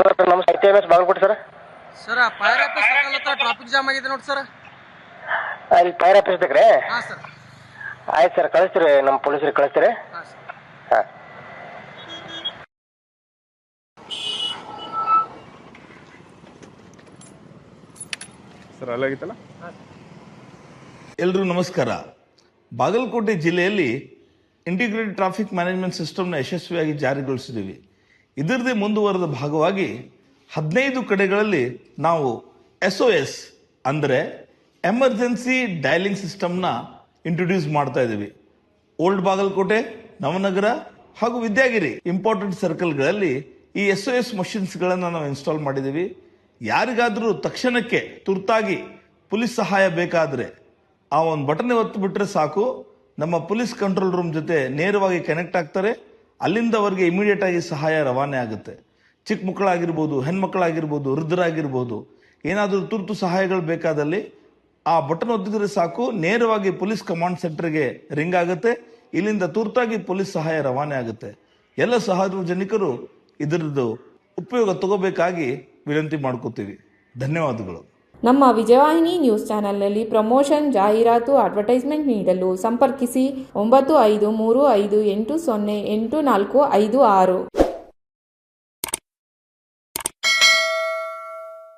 Sir ನಮಸ್ತೆ, ITMS Bagalkot sir. Sir fire office circle ಹತ್ರ traffic jam ಆಗಿದೆ ನೋಡಿ ಸರ್. ಅಲ್ಲಿ ಫೈರ್ ಆಫೀಸ್ ಬೇಕ್ರಿ? ಹಾಂ ಸರ್. ಆಯ್ತು ಸರ್, ಕಳಿಸ್ತೀರಿ, ನಮ್ಮ ಪೊಲೀಸರಿಗೆ ಕಳಿಸ್ತೀರಿ. ಹಾಂ ಸರ್. ಹಾಂ ಸರ್ ಅಲ್ಲಾಗಿತ್ತಲ್ಲ. ಎಲ್ರಿಗೂ ನಮಸ್ಕಾರ. ಬಾಗಲಕೋಟೆ ಜಿಲ್ಲೆಯಲ್ಲಿ ಇಂಟಿಗ್ರೇಟೆಡ್ ಟ್ರಾಫಿಕ್ ಮ್ಯಾನೇಜ್ಮೆಂಟ್ ಸಿಸ್ಟಮ್ನ ಯಶಸ್ವಿಯಾಗಿ ಜಾರಿಗೊಳಿಸಿದ್ದೀವಿ. ಇದರದೇ ಮುಂದುವರೆದ ಭಾಗವಾಗಿ 15 ಕಡೆಗಳಲ್ಲಿ ನಾವು SOS ಅಂದರೆ ಎಮರ್ಜೆನ್ಸಿ ಡಯಲಿಂಗ್ ಸಿಸ್ಟಮ್ನ ಇಂಟ್ರೊಡ್ಯೂಸ್ ಮಾಡ್ತಾ ಇದ್ದೀವಿ. ಓಲ್ಡ್ ಬಾಗಲಕೋಟೆ, ನವನಗರ ಹಾಗೂ ವಿದ್ಯಾಗಿರಿ ಇಂಪಾರ್ಟೆಂಟ್ ಸರ್ಕಲ್ಗಳಲ್ಲಿ ಈ SOS ಮಷಿನ್ಸ್ಗಳನ್ನು ನಾವು ಇನ್ಸ್ಟಾಲ್ ಮಾಡಿದ್ದೀವಿ. ಯಾರಿಗಾದರೂ ತಕ್ಷಣಕ್ಕೆ ತುರ್ತಾಗಿ ಪೊಲೀಸ್ ಸಹಾಯ ಬೇಕಾದರೆ ಆ ಒಂದು ಬಟನ್ ಒತ್ತು ಬಿಟ್ಟರೆ ಸಾಕು, ನಮ್ಮ ಪೊಲೀಸ್ ಕಂಟ್ರೋಲ್ ರೂಮ್ ಜೊತೆ ನೇರವಾಗಿ ಕನೆಕ್ಟ್ ಆಗ್ತಾರೆ. ಅಲ್ಲಿಂದ ಅವರಿಗೆ ಇಮಿಡಿಯೇಟ್ ಆಗಿ ಸಹಾಯ ರವಾನೆ ಆಗುತ್ತೆ. ಚಿಕ್ಕ ಮಕ್ಕಳಾಗಿರ್ಬೋದು, ಹೆಣ್ಮಕ್ಳಾಗಿರ್ಬೋದು, ವೃದ್ಧರಾಗಿರ್ಬೋದು, ಏನಾದರೂ ತುರ್ತು ಸಹಾಯಗಳು ಬೇಕಾದಲ್ಲಿ ಆ ಬಟನ್ ಒತ್ತಿದ್ರೆ ಸಾಕು, ನೇರವಾಗಿ ಪೊಲೀಸ್ ಕಮಾಂಡ್ ಸೆಂಟರ್ಗೆ ರಿಂಗ್ ಆಗುತ್ತೆ. ಇಲ್ಲಿಂದ ತುರ್ತಾಗಿ ಪೊಲೀಸ್ ಸಹಾಯ ರವಾನೆ ಆಗುತ್ತೆ. ಎಲ್ಲ ಸಾರ್ವಜನಿಕರು ಇದರದ್ದು ಉಪಯೋಗ ತಗೋಬೇಕಾಗಿ ವಿನಂತಿ ಮಾಡ್ಕೋತೀವಿ. ಧನ್ಯವಾದಗಳು. ನಮ್ಮ ವಿಜಯವಾಹಿನಿ ನ್ಯೂಸ್ ಚಾನೆಲ್ನಲ್ಲಿ ಪ್ರಮೋಷನ್, ಜಾಹೀರಾತು, ಅಡ್ವರ್ಟೈಸ್ಮೆಂಟ್ ನೀಡಲು ಸಂಪರ್ಕಿಸಿ 9535808456.